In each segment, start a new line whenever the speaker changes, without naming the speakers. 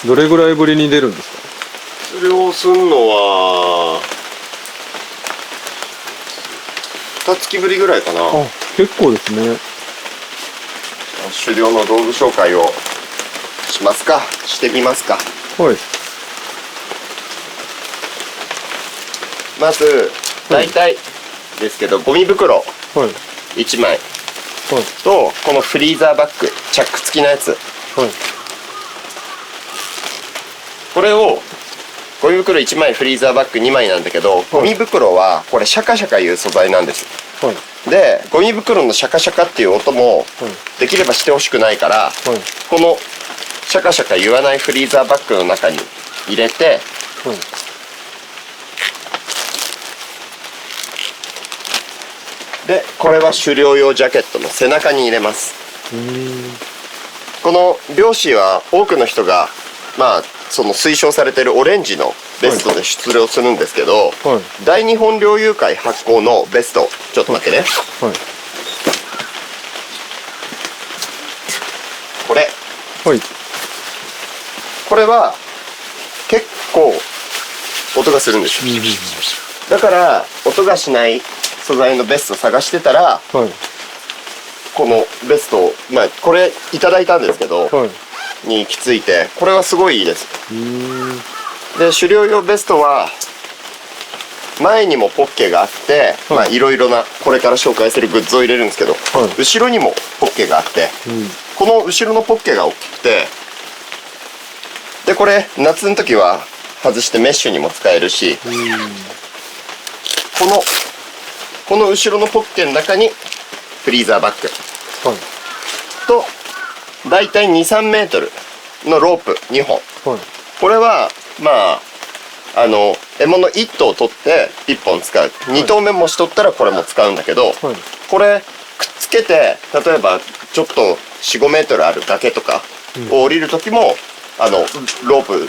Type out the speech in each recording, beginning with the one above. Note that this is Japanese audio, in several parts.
どれぐらいぶりに出るんですか？
それをすんのは2月ぶりぐらいかな。
あ、結構ですね。
狩猟の道具紹介をしてみますか。
はい。
まず大体ですけど、ゴミ袋
はい。
1枚
はい。
とこのフリーザーバッグ、チャック付きのやつ、
はい。
これをゴミ袋1枚、フリーザーバッグ2枚なんだけど、ゴミ袋はこれシャカシャカいう素材なんです。
はい。
でゴミ袋のシャカシャカっていう音もできればしてほしくないから、
はい。
このシャカシャカ言わないフリーザーバッグの中に入れて、
はい。
でこれは狩猟用ジャケットの背中に入れます。この漁師は多くの人がその推奨されているオレンジのベストで出漁するんですけど、
はい。
大日本猟友会発行のベスト、ちょっと待ってね、
はい。
これ
はい。
これは結構音がするんですよ。だから音がしない素材のベスト探してたら、
はい。
このベストをこれいただいたんですけど、
はい。
に行き着いて、これはすごいいいです。で狩猟用ベストは前にもポッケがあって、
はい。
いろいろなこれから紹介するグッズを入れるんですけど、
はい。
後ろにもポッケがあって、この後ろのポッケが大きくて、でこれ夏の時は外してメッシュにも使えるし、この後ろのポッケの中にフリーザーバッグ
はい。
とだいたい 2,3 メートルのロープ2本、
はい。
これは獲物1頭取って1本使う、2頭目もし取ったらこれも使うんだけど、
はい。
これくっつけて例えばちょっと 4,5 メートルある崖とかを降りる時も、ロープ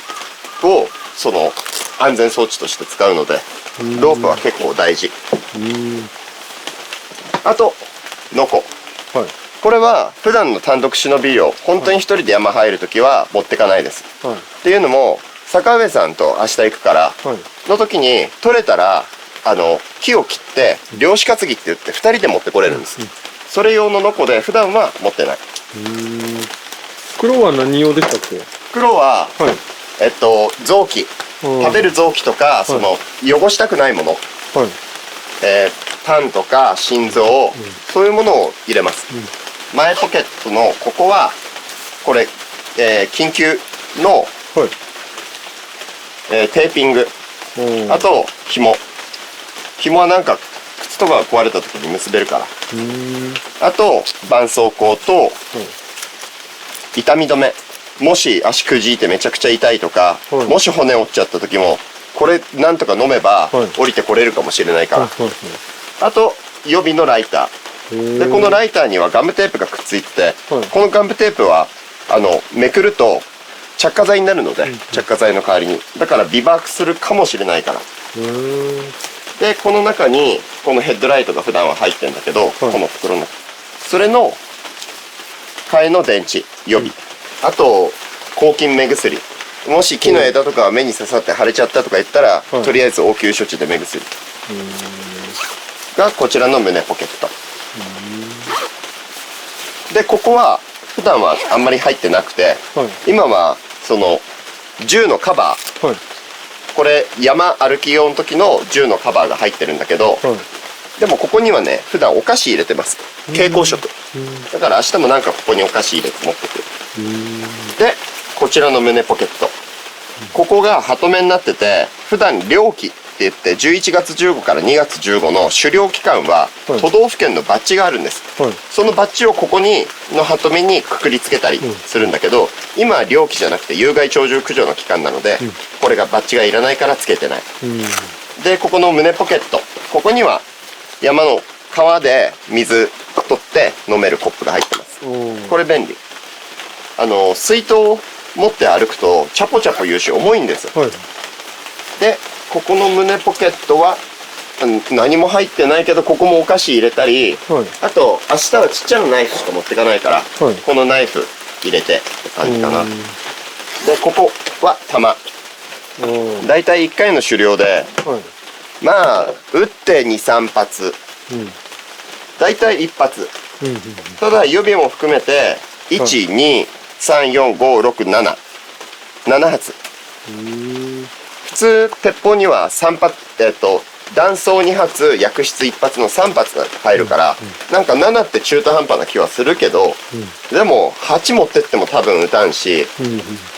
をその安全装置として使うので、ロープは結構大事。あとノコ、
はい。
これは普段の単独忍び漁、本当に一人で山入るときは持ってかないです。
はい。
っていうのも坂上さんと明日行くから
はい。
の時に取れたら木を切って漁師担ぎって言って2人で持ってこれるんです。それ用のノコで普段は持ってない。
黒は何用でしたっけ？
黒は
はい。
臓器、食べる臓器とか、その汚したくないもの、
はい。
タンとか心臓、そういうものを入れます。前ポケットのここはこれ、緊急の、
はい。
テーピング、あと紐はなんか靴とかが壊れた時に結べるから、あと絆創膏と痛み止め、もし足くじいてめちゃくちゃ痛いとか、
はい。
もし骨折っちゃった時もこれなんとか飲めば
はい
降りてこれるかもしれないから、
はい。
あと予備のライターで、このライターにはガムテープがくっついてて、
はい。
このガムテープはめくると着火剤になるので、着火剤の代わりにだからビバークするかもしれないから。でこの中にこのヘッドライトが普段は入ってるんだけど、この袋のそれの替えの電池予備、あと抗菌目薬、もし木の枝とかが目に刺さって腫れちゃったとか言ったら、とりあえず応急処置で目薬がこちらの胸ポケットで、ここは普段はあんまり入ってなくて、今はその銃のカバー、これ山歩き用の時の銃のカバーが入ってるんだけど、でもここにはね普段お菓子入れてます。蛍光色だから明日もなんかここにお菓子入れて持ってくる。でこちらの胸ポケット、ここがハトメになってて、普段猟期って言って11月15から2月15の狩猟期間は都道府県のバッジがあるんです。そのバッジをここにのハトメにくくりつけたりするんだけど、今は猟期じゃなくて有害鳥獣駆除の期間なので、これがバッジがいらないからつけてない。でここの胸ポケット、ここには山の川で水取って飲めるコップが入ってます。これ便利。水筒を持って歩くとチャポチャポ言うし重いんです。でここの胸ポケットは何も入ってないけど、ここもお菓子入れたり、あと明日はちっちゃなナイフしか持ってかないから、このナイフ入れてって感じかな。でここは弾。だいたい1回の狩猟で、まあ撃って2、3発、だいたい1発、ただ予備も含めて1、2、3、4、5、6、7、7発。普通鉄砲には3発、弾倉2発、薬室1発の3発が入るから、なんか7って中途半端な気はするけど、でも8持ってっても多分撃たんし、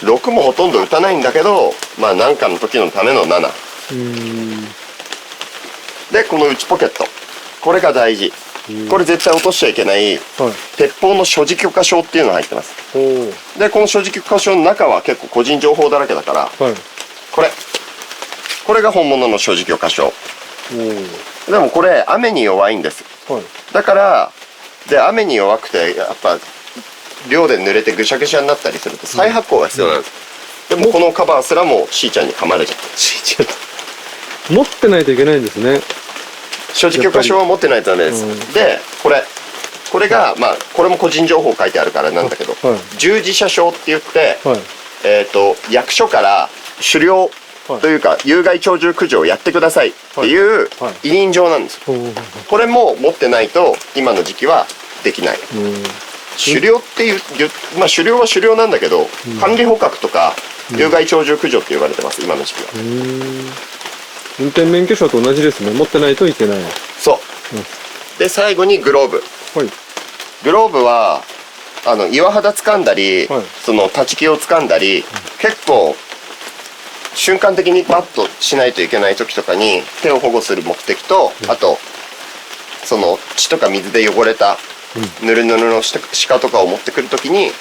6もほとんど撃たないんだけど、まあなんかの時のための7。でこの内ポケット、これが大事。これ絶対落としちゃいけない、鉄砲の所持許可証っていうのが入ってます。でこの所持許可証の中は結構個人情報だらけだから、これが本物の所持許可証。でもこれ雨に弱いんです。だからで雨に弱くてやっぱ量で濡れてぐしゃぐしゃになったりすると再発行が必要なんです。でもこのカバーすらもしーちゃんに噛まれちゃった。
持ってないといけないんですね。
所持許可証は持ってないとダメです。でこれがまあこれも個人情報書いてあるからなんだけど、従事者証って言って、役所から狩猟というか有害鳥獣駆除をやってくださいっていう委任状なんです。これも持ってないと今の時期はできない。狩猟っていう、まあ狩猟は狩猟なんだけど、管理捕獲とか有害鳥獣駆除って言われてます、今の時期は。
運転免許証と同じですね。持ってないといけない。
そう。で最後にグローブ。グローブは岩肌掴んだり、その立ち木を掴んだり、結構瞬間的にバッとしないといけない時とかに手を保護する目的と、あとその血とか水で汚れたぬるぬるの鹿とかを持ってくる時に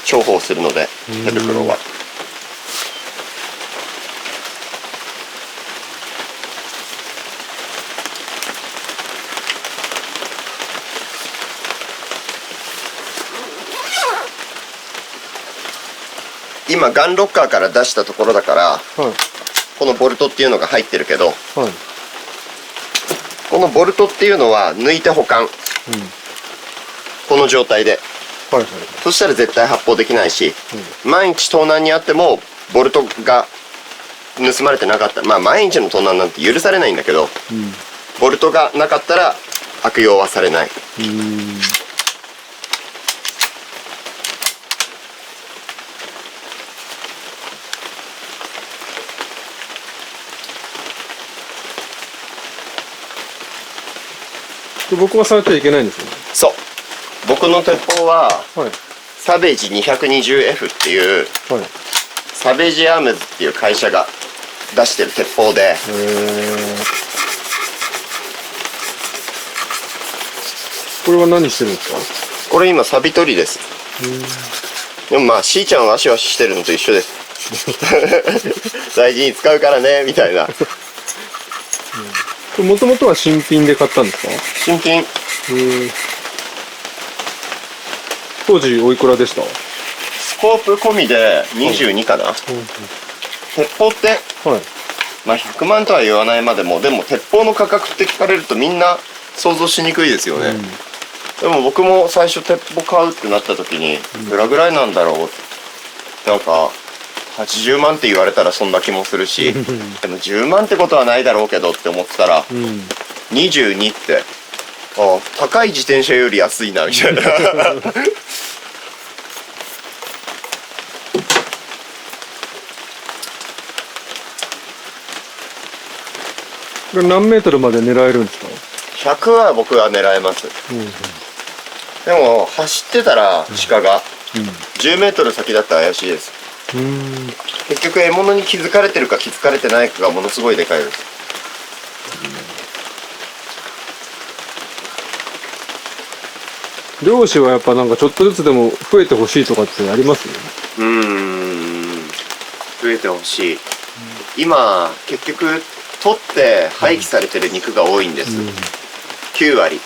重宝するので、手袋は。今ガンロッカーから出したところだから、このボルトっていうのが入ってるけど、このボルトっていうのは抜いて保管、この状態で、そしたら絶対発砲できないし、万一盗難にあってもボルトが盗まれてなかったら、まあ毎日の盗難なんて許されないんだけど、ボルトがなかったら悪用はされない。
僕は触っちゃいけないんですよね。
そう。僕の鉄砲は、サベージ 220F っていう、サベージアームズっていう会社が出してる鉄砲で、
これは何してるんですか？
これ今サビ取りです。でもまあしーちゃんワシワシしてるのと一緒です。大事に使うからねみたいな。
もともとは新品で買ったんですか？
新品。
当時おいくらでした？
スコープ込みで22かな。鉄砲って、まあ100万とは言わないまでも、でも鉄砲の価格って聞かれるとみんな想像しにくいですよね。でも僕も最初鉄砲買うってなった時に、いくらぐらいなんだろうって、なんか80万って言われたらそんな気もするし、でも10万ってことはないだろうけどって思ってたら、22って、あ、高い自転車より安いなみたいな。
これ何メートルまで狙えるんですか
？100は僕は狙えます。でも走ってたら鹿が、10メートル先だったら怪しいです。結局獲物に気づかれてるか気づかれてないかがものすごいでかいです。
漁師はやっぱなんかちょっとずつでも増えてほしいとかってあります？
増えてほしい。今結局取って廃棄されてる肉が多いんです。9割。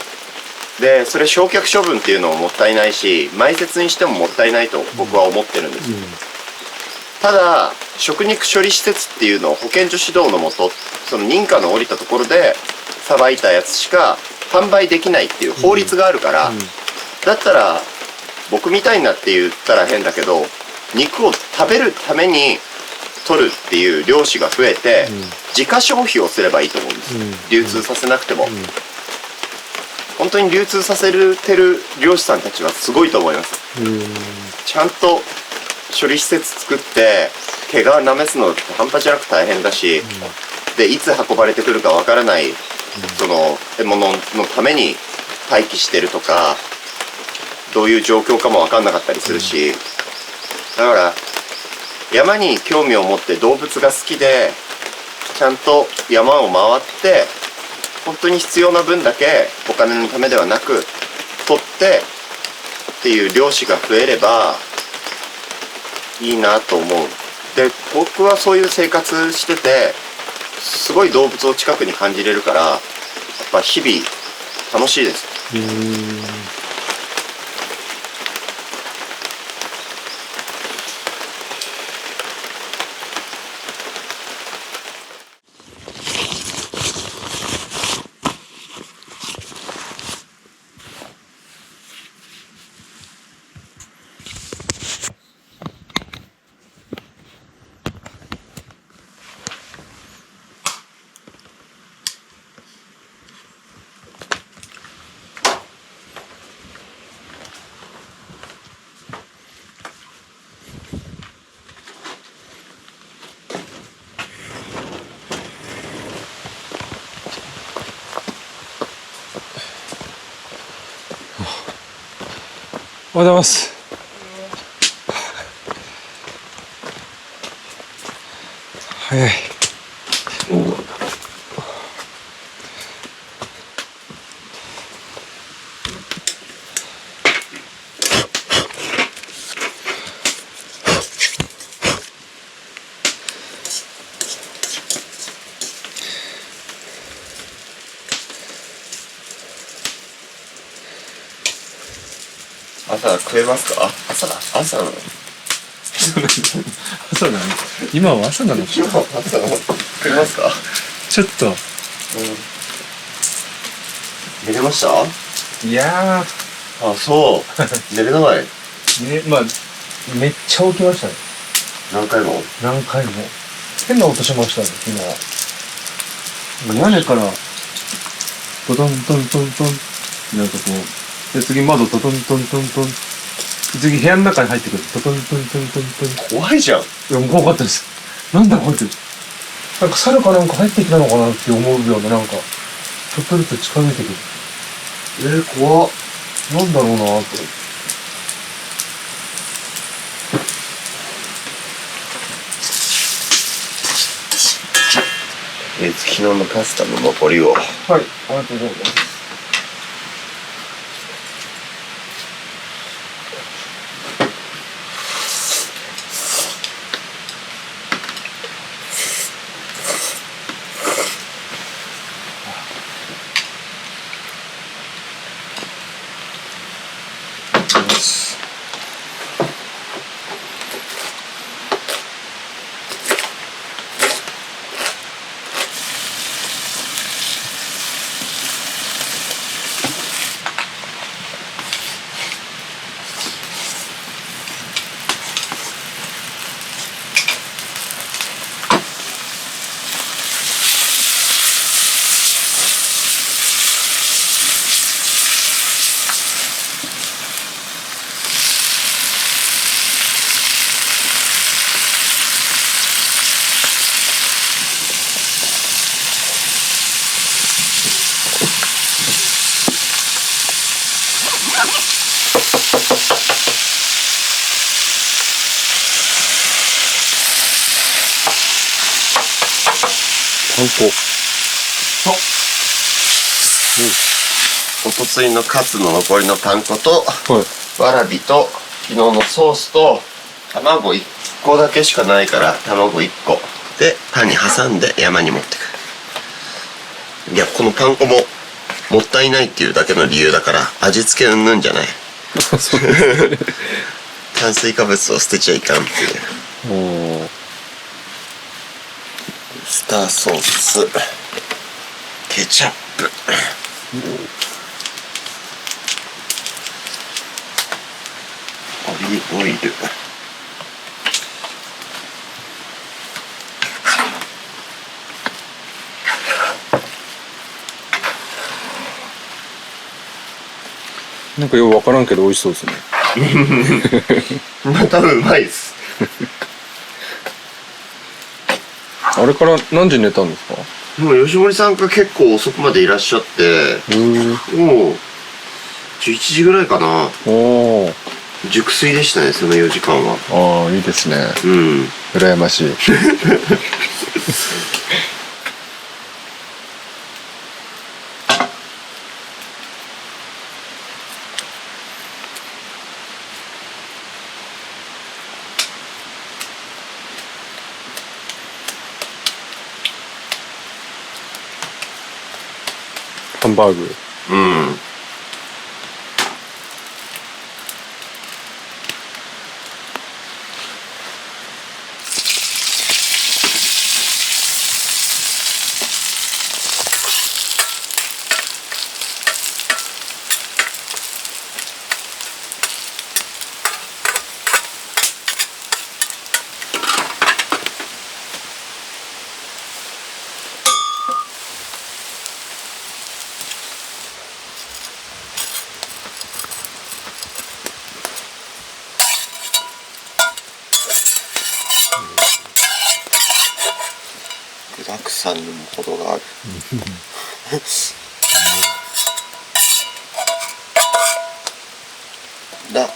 でそれ焼却処分っていうのももったいないし、埋設にしてももったいないと僕は思ってるんです。ただ食肉処理施設っていうのを保健所指導のもと、その認可の下りたところでさばいたやつしか販売できないっていう法律があるから、だったら僕みたいなって言ったら変だけど、肉を食べるために取るっていう漁師が増えて、自家消費をすればいいと思うんです、流通させなくても、本当に流通させてる漁師さんたちはすごいと思います、ちゃんと処理施設作って毛皮なめすのって半端じゃなく大変だし、でいつ運ばれてくるかわからない、その獲物のために待機してるとか、どういう状況かも分かんなかったりするし、だから山に興味を持って動物が好きでちゃんと山を回って本当に必要な分だけお金のためではなく取ってっていう漁師が増えればいいなと思う。で僕はそういう生活しててすごい動物を近くに感じれるからやっぱ日々楽しいです。
おはようございます。早い。
朝食えますか？朝なの？
朝なの？今は朝なの？
今は朝なの？食えますか？
ちょっと。
寝れました？
いや
あ、そう。寝れない。
まあめっちゃ起きましたね。
何回も。
変な音しましたね今。屋根からトトントントントンなんかこう。で次窓トトントントントン、次部屋の中に入ってくるトトントントントントン。
怖いじゃん。
いやもう怖かったです。なんだこいつ、なんか猿かなんか入ってきたのかなって思うような、なんかちょっとずつ近づいてくる。
怖っ。
なんだろうなと。
昨日のパスタの残りを。
はい、ありがとうございます。
パン粉。おとついのカツの残りのパン粉と、わらびと昨日のソースと卵1個だけしかないから卵1個でパンに挟んで山に持ってく。いや、このパン粉ももったいないっていうだけの理由だから味付けうんぬんじゃない。炭水化物を捨てちゃいかんっていう。スターソース、ケチャップ、オリーブオイル、
なんかよくわからんけど美味しそうですね。
多分うまいです。
あれから何時に寝たんですか？
もう吉森さんが結構遅くまでいらっしゃって、もう11時ぐらいかな。
おお。
熟睡でしたね、その4時間は。
ああ、いいですね。
うん。
羨ましい。ハンバーグ。
うん。具だくさんにも程がある。だ。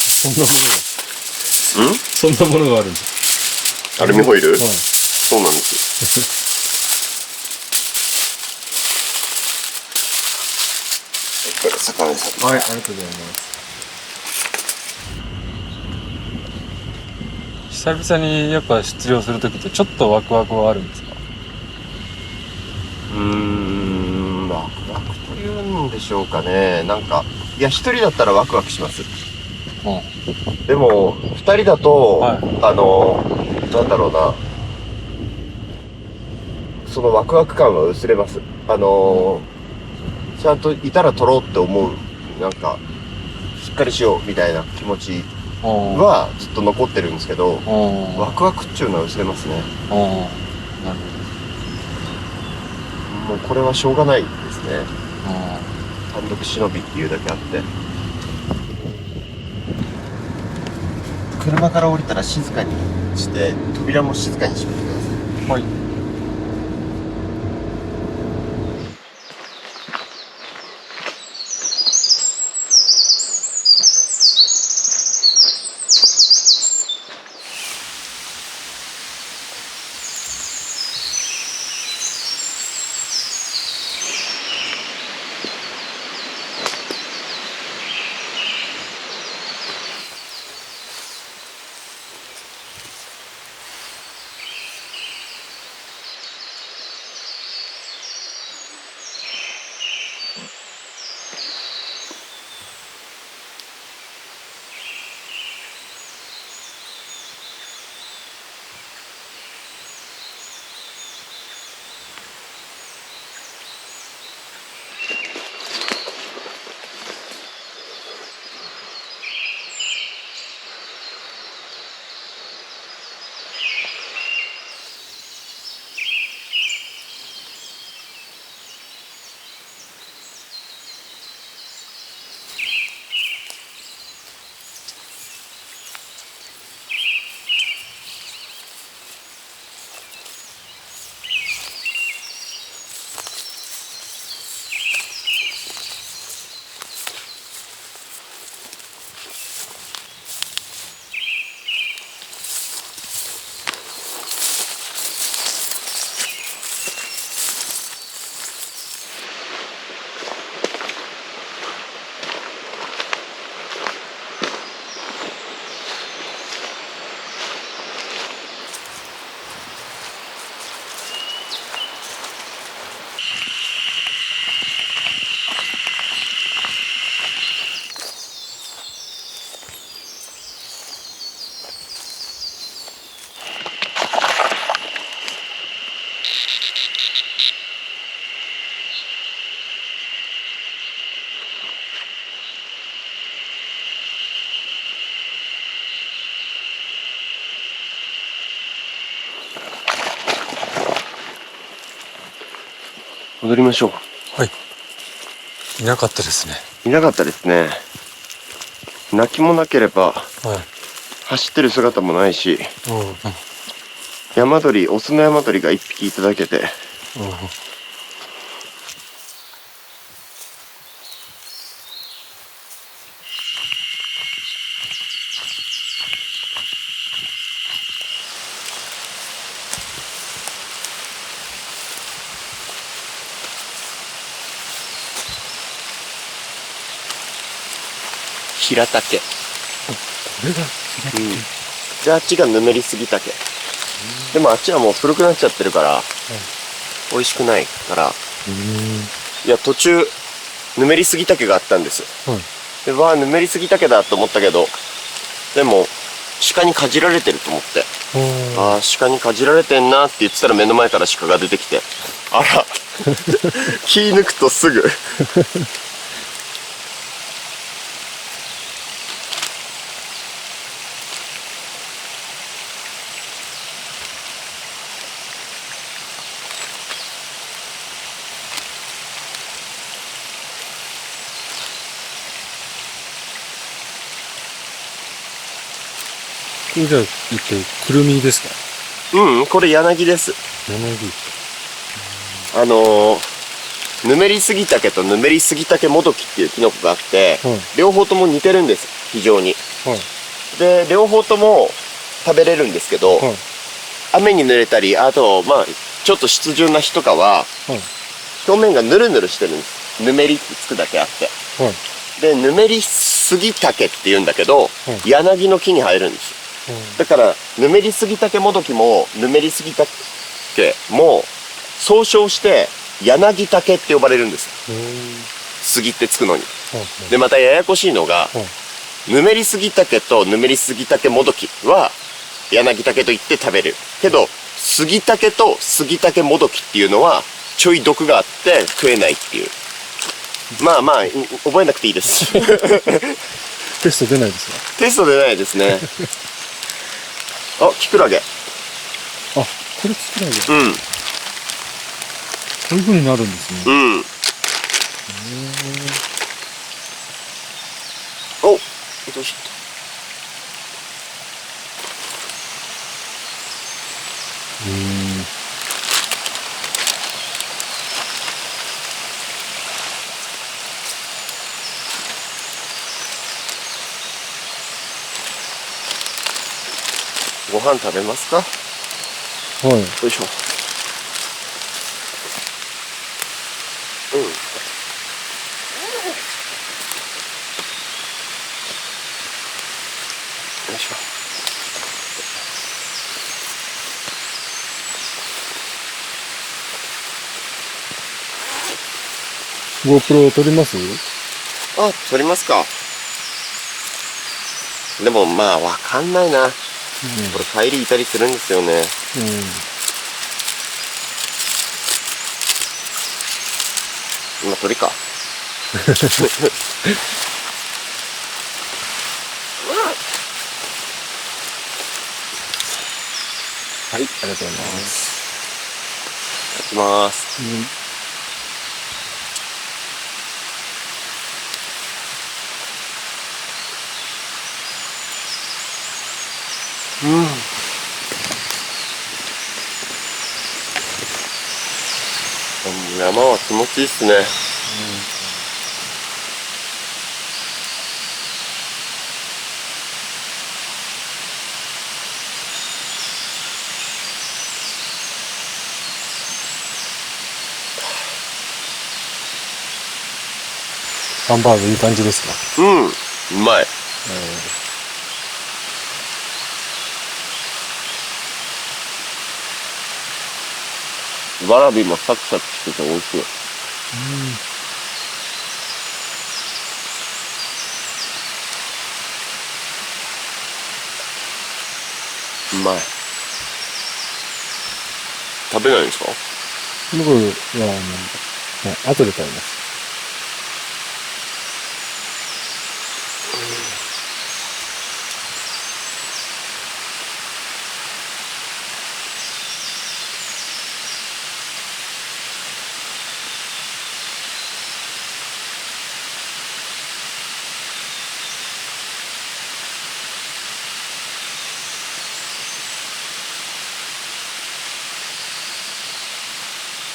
そんなものが。そんなものがあるんです。
アルミホイル？
はい。
そうなんです。これ坂上さん。
はい、ありがとうございます。久々にやっぱ出漁するときってちょっとワクワクはあるんですか？
ワクワクというんでしょうかね。なんか、いや、一人だったらワクワクします。でも、二人だと、
はい、
なんだろうな。そのワクワク感は薄れます。ちゃんといたら取ろうって思う、なんか、しっかりしようみたいな気持ちはずっと残ってるんですけど、ワクワクっていうのは薄れますね。
なるほ
もうこれはしょうがないですね。単独忍びっていうだけあって。車から降りたら静かにして、扉も静かに閉めてください。
はい。
戻りましょ
はい。いなかったですね。
う。いなかったですね。泣きもなければ、
はい。
走ってる姿もないし、
うんうん
山鳥、オスの山鳥が一匹いただけて、
うん。
平竹。
これが
で、あっちがぬめりすぎ竹。でもあっちはもう古くなっちゃってるから、美味しくないから、いや、途中、ぬめりすぎ竹があったんです。
はい。
で、わあ、ぬめりすぎ竹だと思ったけど、でも、鹿にかじられてると思って、ああ、鹿にかじられてんなって言ってたら目の前から鹿が出てきて、あら、気抜くとすぐ。
これじゃあ、くるみですか？
これ柳です。
柳。
ぬめりすぎ竹とぬめりすぎ竹もどきっていうキノコがあって、
はい。
両方とも似てるんです、非常に。
はい。
で、両方とも食べれるんですけど、
はい。
雨に濡れたり、あと、まあ、ちょっと湿潤な日とかは、
はい。
表面がヌルヌルしてるんです。ぬめりってつくだけあって。
はい。
で、ぬめりすぎ竹って言うんだけど、柳の木に生えるんです。だから、ぬめりすぎ竹もどきも、ぬめりすぎ竹も、総称して、柳竹って呼ばれるんです。杉ってつくのに。で、またややこしいのが、ぬめりすぎ竹とぬめりすぎ竹もどきは、柳竹と言って食べる。けど、杉竹と杉竹もどきっていうのは、ちょい毒があって食えないっていう。まあまあ、覚えなくていいです。
テスト出ないですか？
テスト出ないですね。あ、キクラゲ。
あ、これキクラゲ。こ
うん。
ういう風になるんですね。
うん。お、どうしよう。ご飯食べますか？
はい。
よいしょ。うん。よいしょ。
GoPro 撮ります？
あ、撮りますか。でもまあ、わかんないな。これ帰りいたりするんですよね。今撮りか。
はい、ありがとうございます。
いただきます。山は気持ちいいっすね。
ハンバーグいい感じですか？
うん、うまい。わらびもサクサクしてて美味しい。うまい。食べないんですか？
僕は、後で食べます。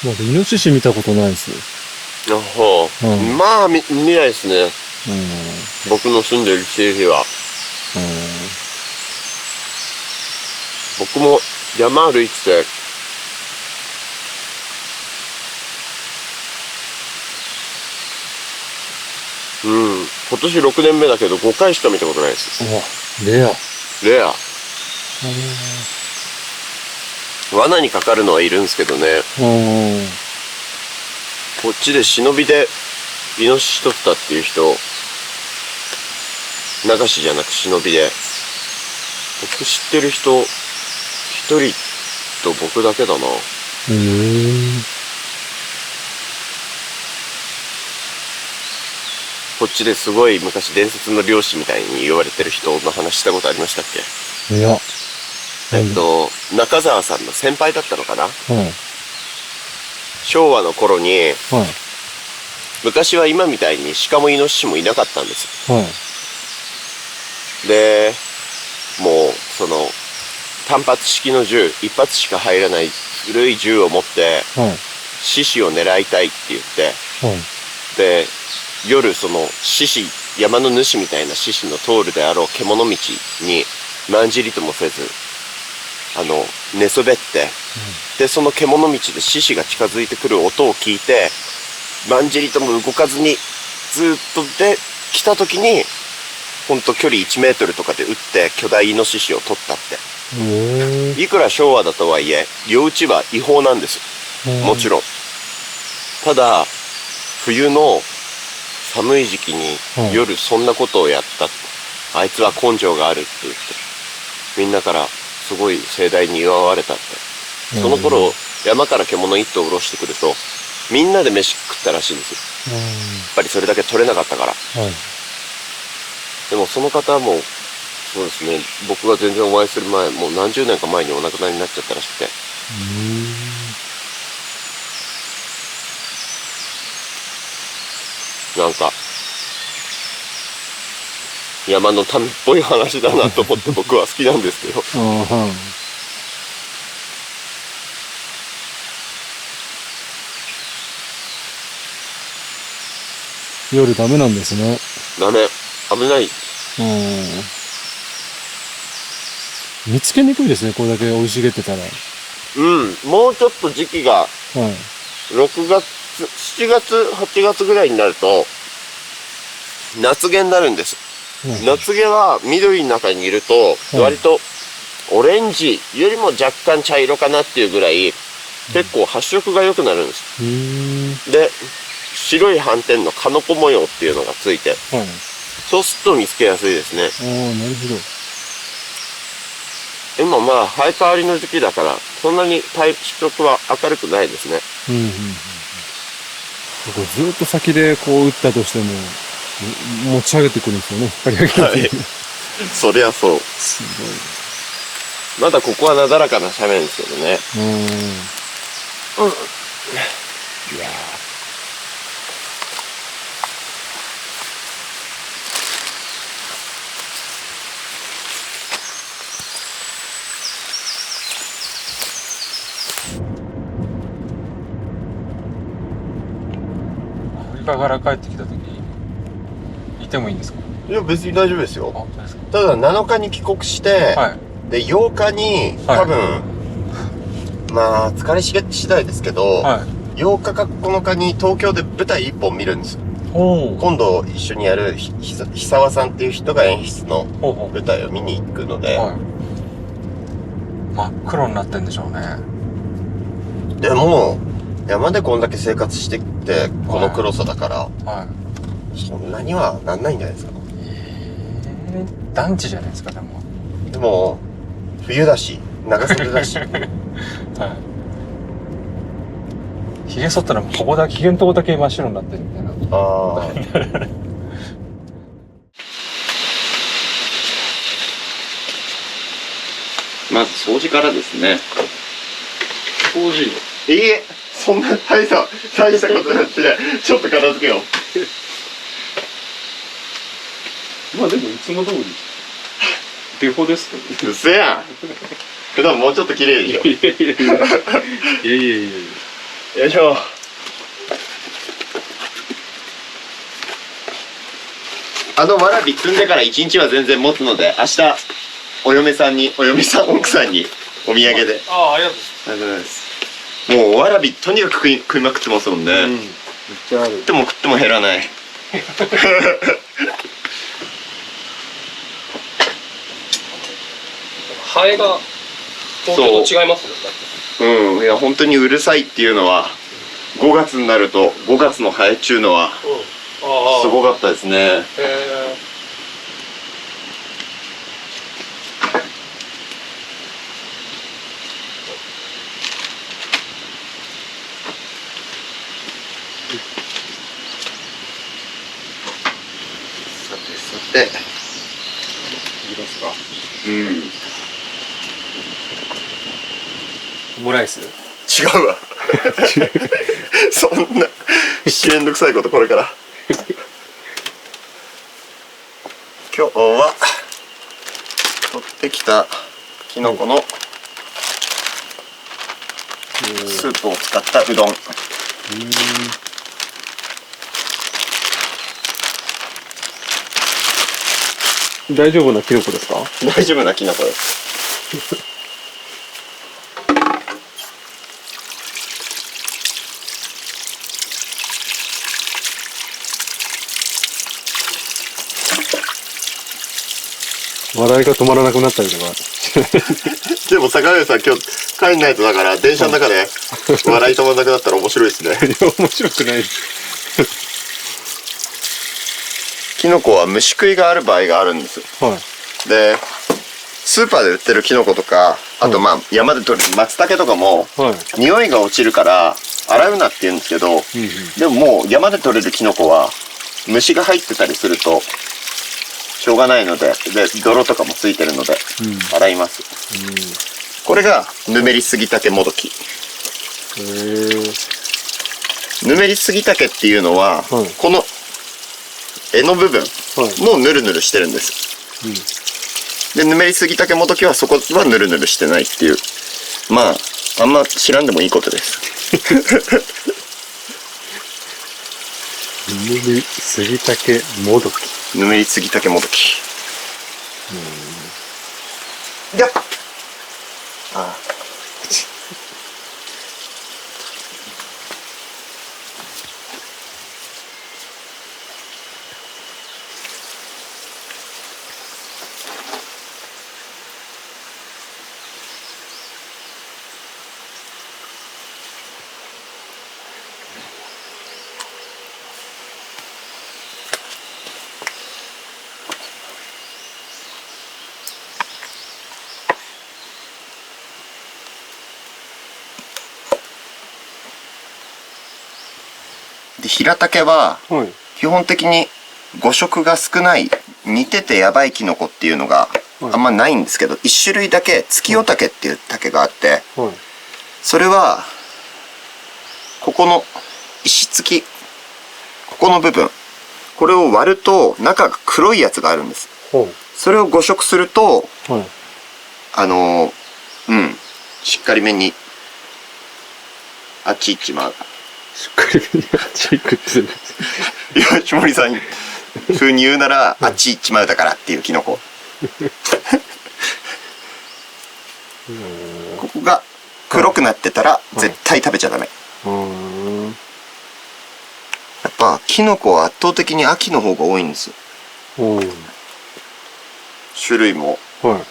なんかイノシシ見たことないですよ。
ほう。
うん
まあ見ないですね。僕の住んでる地域は。僕も山歩いてて、今年6年目だけど5回しか見たことないです。
うわ、レア。
レア。罠にかかるのはいるんですけどね。こっちで忍びでイノシシ取ったっていう人、流しじゃなく忍びで。僕知ってる人、一人と僕だけだな。こっちですごい昔伝説の漁師みたいに言われてる人の話したことありましたっけ？
いや。
中澤さんの先輩だったのかな？昭和の頃に、昔は今みたいに鹿もイノシシもいなかったんです。で、もうその単発式の銃、一発しか入らない古い銃を持って、獅子を狙いたいって言って、で、夜その獅子、山の主みたいな獅子の通るであろう獣道にまんじりともせず、寝そべって、で、その獣道で獅子が近づいてくる音を聞いて、まんじりとも動かずに、ずっとで、来た時に、ほんと距離1メートルとかで撃って巨大イノシシを取ったって。いくら昭和だとはいえ、猟打ちは違法なんです。もちろん。ただ、冬の寒い時期に夜そんなことをやった。あいつは根性があるって言って、みんなからすごい盛大に祝われたって。その頃、山から獣一頭下ろしてくると、みんなで飯食ったらしいんですよ。やっぱりそれだけ取れなかったから。でもその方も、そうですね、僕が全然お会いする前、もう何十年か前にお亡くなりになっちゃったらしくて。なんか、山の民っぽい話だなと思って僕は好きなんですけど。
夜ダメなんですね。
ダメ。危ない。
見つけにくいですね、これだけ生い茂ってたら。
もうちょっと時期が、6月、7月、8月ぐらいになると、夏毛になるんです。夏毛は緑の中にいると、割とオレンジよりも若干茶色かなっていうぐらい、結構発色が良くなるんです。で、白い斑点のカノコ模様っていうのがついて、そうすると見つけやすいですね。
なるほど。
今まあ生え変わりの時期だから、そんなに体色は明るくないですね。
ずっと先でこう打ったとしても、持ち上げてくるんですよね、引っ張り上げて。
そりゃそう。
す
ごい。まだここはなだらかな斜面ですけどね。いや
アフリカから帰ってきた時いてもいいんですか？
いや別に大丈夫ですよ。ただ7日に帰国して、で8日に多分、まあ疲れ次第ですけど、8日か9日に東京で舞台1本見るんですよ。今度一緒にやる久沢さんっていう人が演出の舞台を見に行くので、
真っ黒になってんでしょうね。
でも山でこんだけ生活してきてこの黒さだから、そんなにはなんないんじゃないですか。
団地じゃないですか。
でも冬だし長袖だし
ひげ剃ったらひげのとこだけ真っ白になってるみたいな。
まず掃除からですね。
掃除？
いいえ、そんな大したことやってない。ちょっと片付けよう。
まあでもいつも通りデフォですけど。
うせやん。普段もうちょっと綺麗でしょ。
いや。
よいしょ。わらび積んでから1日は全然持つので、明日お嫁さん奥さんにお土産で。
ああ、ありがとう
ありがとうございます。もうわらびとにかく食いまくってますもんね。
めっちゃある。
食っても減らない。
ハエが東京と違いますよ。
いや本当にうるさいっていうのは5月になると5月のハエっちゅうのはすごかったですね。さて
いきますか。オムライス。
違うわ。そんなめんどくさいことこれから。今日は取ってきたきのこのスープを使ったうどん。
大丈夫なキノコですか？
大丈夫なきのこです。
笑いが止まらなくなったりとか。
でも坂上さん今日帰んないとだから電車の中で笑い止まらなくなったら面白いですね。
いや、面白くない。
きのこは虫食いがある場合があるんです。
はい。
でスーパーで売ってるきのことか、あとまあ山で採れる松茸とかも
はい。
匂いが落ちるから洗うなって言うんですけど、でももう山で採れるきのこは虫が入ってたりするとしょうがないので、泥とかもついてるので洗います。これがぬめりすぎたけもどき。ぬめりすぎたけっていうのは、この柄の部分もぬるぬるしてるんです。でぬめりすぎたけもどきはそこはぬるぬるしてないっていう、まああんま知らんでもいいことです。
ぬめりすぎたけもどき。
ぬめりすぎたけもどき。やっあで平竹は
はい。
基本的に誤食が少ない似ててやばいキノコっていうのがあんまないんですけど、一種類だけ月夜竹っていう竹があって、
はい。
それはここの石付き、ここの部分、これを割ると中が黒いやつがあるんです。それを誤食すると
はい。
しっかりめにあっち行っちまう。
しっかりめにあっち行くって言うんです
吉森さん風に言うならあっち行っちまうだからっていうキノコ。ここが黒くなってたら絶対食べちゃダメ。やっぱキノコは圧倒的に秋の方が多いんですよ。種類も。
は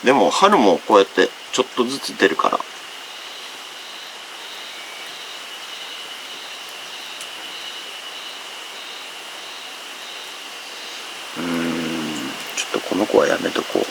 い。
でも春もこうやってちょっとずつ出るから。ちょっとこの子はやめとこう。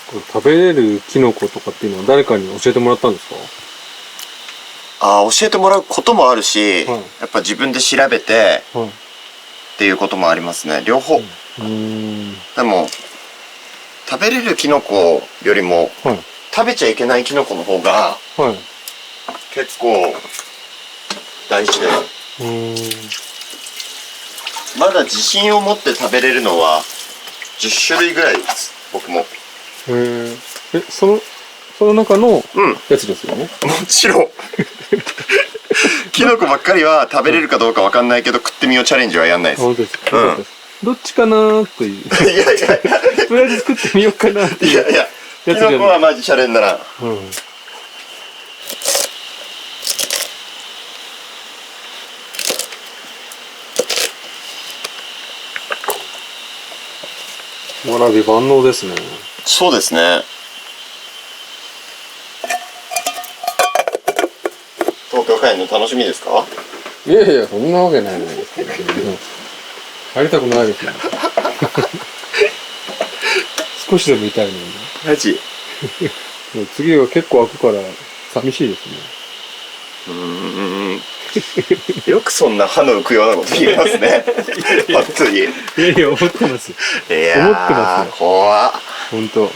これ食べれるキノコとかっていうのは誰かに教えてもらったんですか？
教えてもらうこともあるし、
はい
やっぱ自分で調べて
はい。
っていうこともありますね。両方。でも、食べれるキノコよりも、
はい。
食べちゃいけないキノコの方が
はい。
結構大事で、まだ自信を持って食べれるのは10種類ぐらいです、僕も。
その中の
うん、も
やつですよね。
ちろん。キノコばっかりは食べれるかどうかわかんないけど、食ってみようチャレンジはやんないです。
本当ですか。
うん
よかったです。どっちかなーという。
いやいやいや、
とりあえず作ってみようかなっていう。
いやいや、キノコはマジシャレにならん。
わらび万能ですね。
そうですね。東京帰るの楽しみですか？
いやいや、そんなわけないですけど。帰りたくないですね。少しでも痛いのに。
マジ？
もう次は結構開くから寂しいですね。
よくそんな歯の浮くようなこと言えますね。本当に。い
いやいや、思ってますよ。
や
思ってますよ
怖っ。
本当。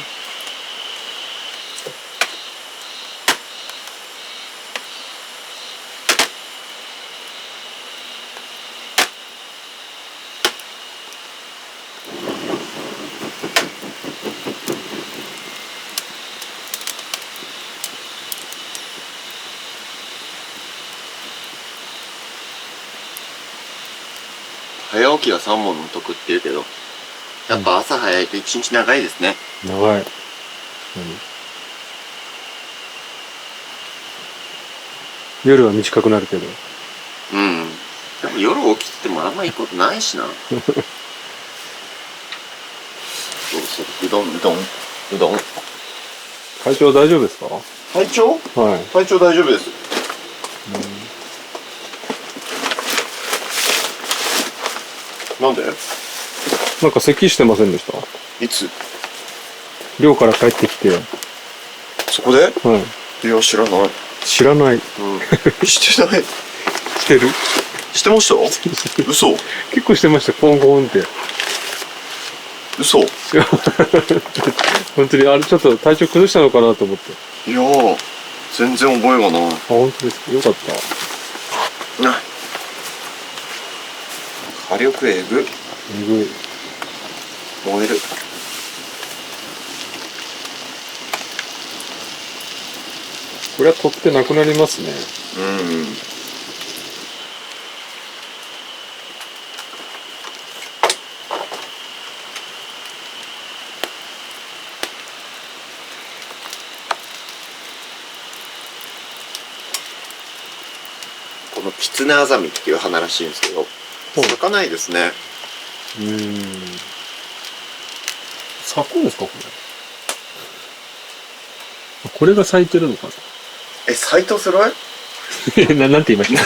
早起きは3問の得って言うけど、やっぱ朝早いと一日長いですね。
長い。夜は短くなるけど。
うん。でも夜起きててもあんまいいことないしな。どうする？うどん。
体調大丈夫ですか？
体調？
はい。
体調大丈夫です。なんで？
なんか咳してませんでした？
いつ？
寮から帰ってきて。
そこで？
はい。
いや、知らない。
知らない。
してない。
してる？
してました？嘘？
結構してました、コンコンって。
嘘？い
本当に、あれちょっと体調崩したのかなと思って。
やー、全然覚えがない。
本当ですか？よかった。
火力えぐ。
えぐい。
燃える。
これは取ってなくなりますね。
うん。このキツネアザミっていう花らしいんですけど、咲かないですね。
咲くんですか、これ。これが咲いてるのか
え、斎藤それ？
な。なんて言いました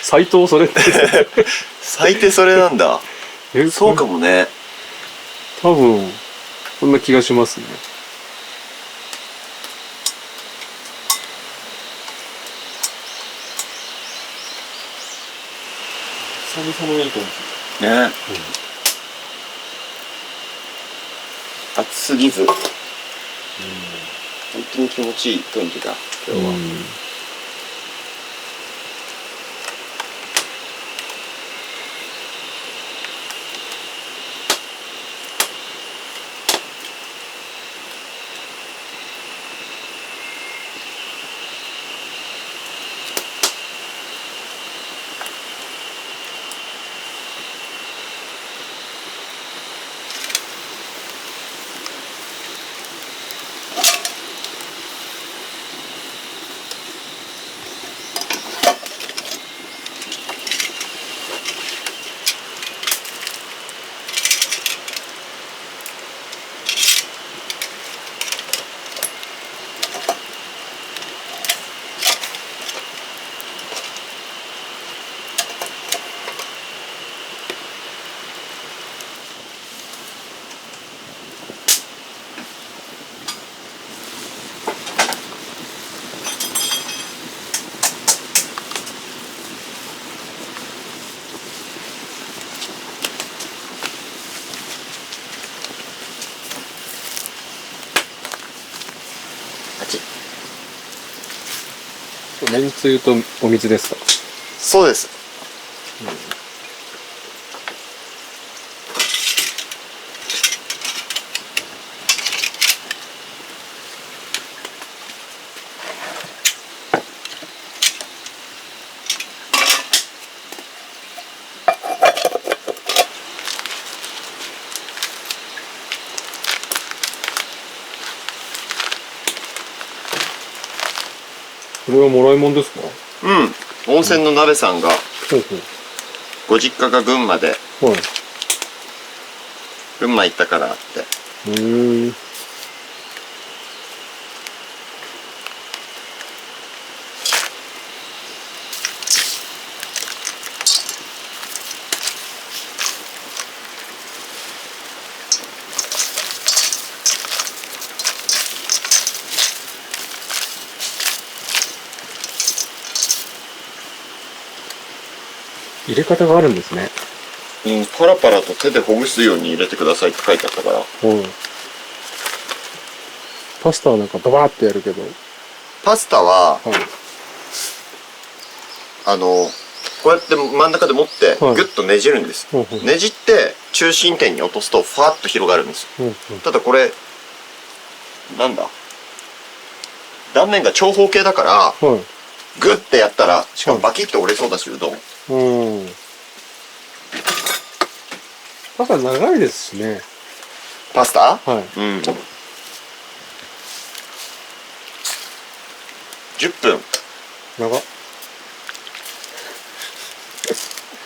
斎藤それって。
咲いてそれなんだ。そうかもね。
多分、そんな気がしますね。久々のいい天気。
ね。暑すぎず。本当に気持ちいい天気だ、今日は。
めんつゆとお水ですか？
そうです。
これはもらいもんですか？
うん。温泉の鍋さんが、
ほう
ご実家が群馬で、
ほう。はい。
群馬行ったからって。
入れ方があるんですね。
うん、パラパラと手でほぐすように入れてくださいって書いてあったから。
ほう。パスタはなんかドバーってやるけど。
パスタは、
はい。
こうやって真ん中で持って、
はい
グッとねじるんです。
ほうほう。
ねじって、中心点に落とすと、ファーッと広がるんですよ。
ほうほう。
ただこれ、なんだ断面が長方形だから、
はい。
グッてやったら、しかもバキッと折れそうだし、うどん。
うん。パスタ長いですしね。
パスタ
はい。
うん。10分。
長っ。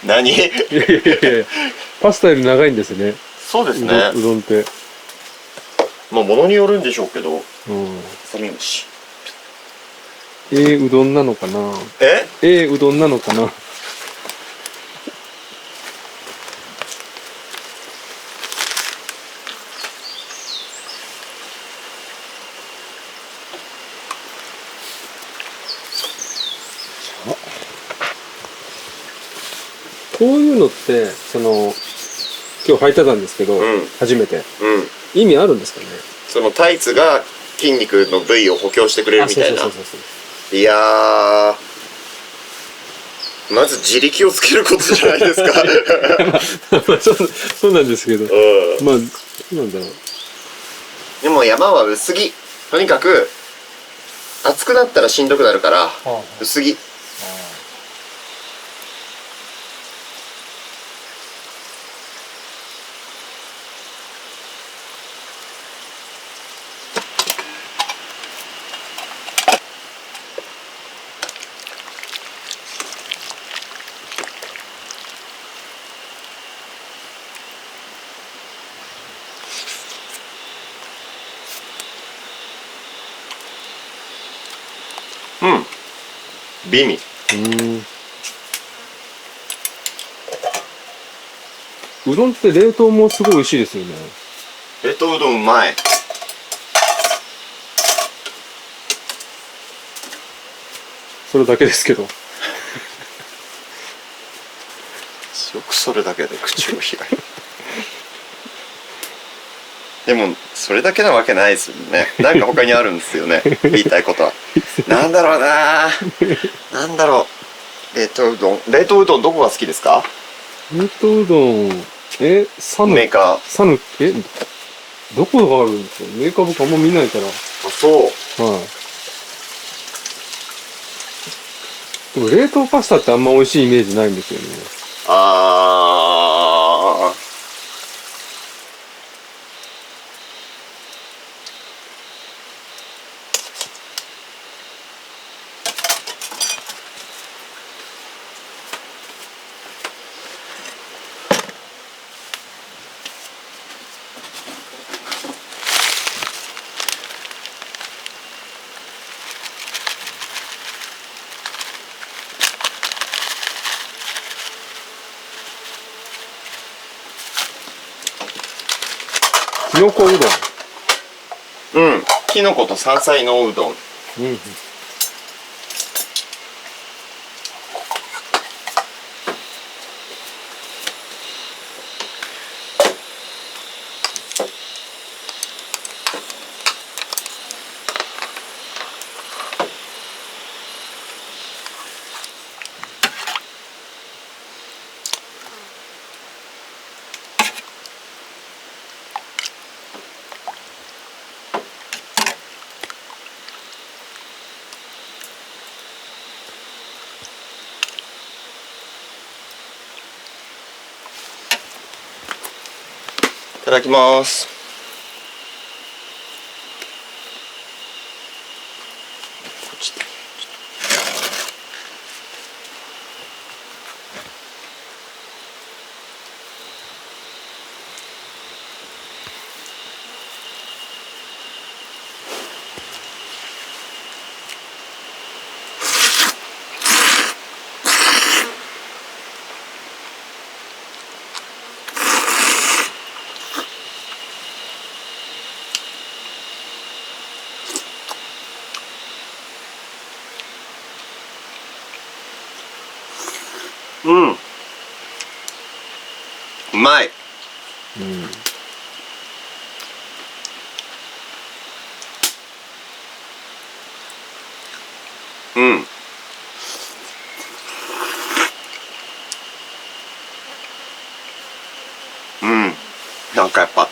何
いやいやいやいや。パスタより長いんですね。
そうです
う
ね。
どんって。
まあ、ものによるんでしょうけど、
うん。
サミムシ。
うどんなのかな？うどんなのかな？こういうのって、今日履いてたんですけど、
うん
初めて。
うん。
意味あるんですかね？
そのタイツが筋肉の部位を補強してくれるみたいな。
そうそう。
いやー、まず自力をつけることじゃないですか。
まあそうなんですけど。
うん。
まあ、なんだろう。
でも山は薄着。とにかく、暑くなったらしんどくなるから、薄着。うん。美味。
うどんって冷凍もすごい美味しいですよね。
冷凍うどんうまい。
それだけですけど。
よくそれだけで口を開いた。でも、それだけなわけないですよね。なんか他にあるんですよね。言いたいことは。なんだろうななんだろう。冷凍うどん。冷凍うどんどこが好きですか？
冷凍うどん、サヌ、
メーカー。
サヌ、どこがあるんですか？メーカー僕あんま見ないから。
あ、そう。
はい。でも冷凍パスタってあんま美味しいイメージないんですよね。
あー。
きのこうどん。
うん。きのこと山菜のおうどん。ただきます。うん、うまい。うん、なんかやっぱ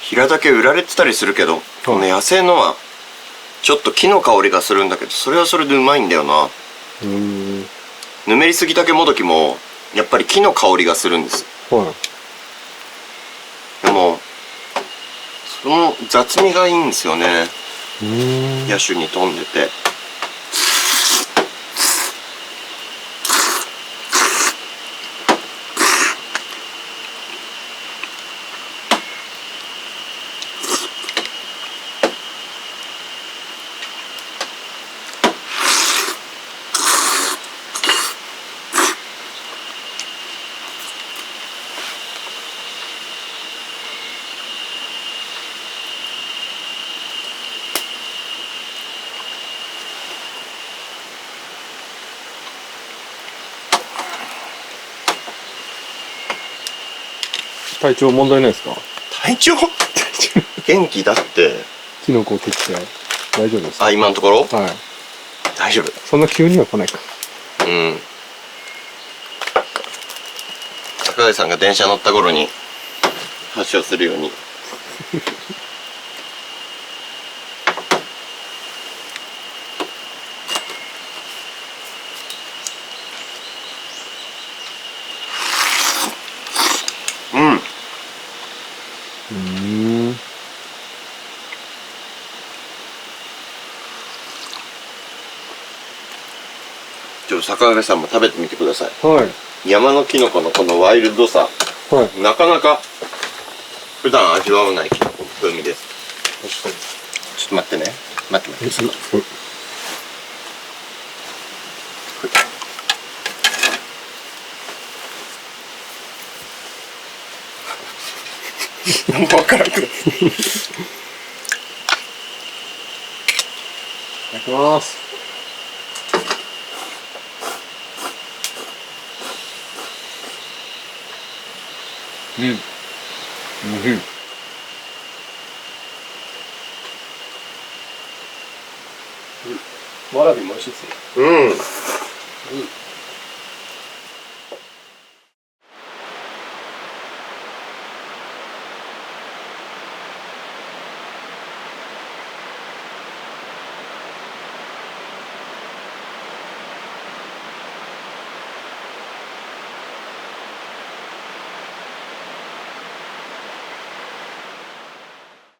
平竹売られてたりするけど、この野生のはちょっと木の香りがするんだけど、それはそれでうまいんだよな。ぬめりすぎ竹もどきもやっぱり木の香りがするんです。でもその雑味がいいんですよね。野手に富んでて。
体調問題ないですか？
体調元気だって。
キノコを切って大丈夫ですか？
あ、今のところ
はい。
大丈夫。
そんな急には来ないか。
高橋さんが電車乗った頃に発症するように。ちょっと坂上さんも食べてみてください。山のキノコのこのワイルドさ、なかなか普段味わわないキノコの風味です。ちょっと待ってね。待って。何も分からんけど。い
ただきます。
わらびも美味しいですね。
うん。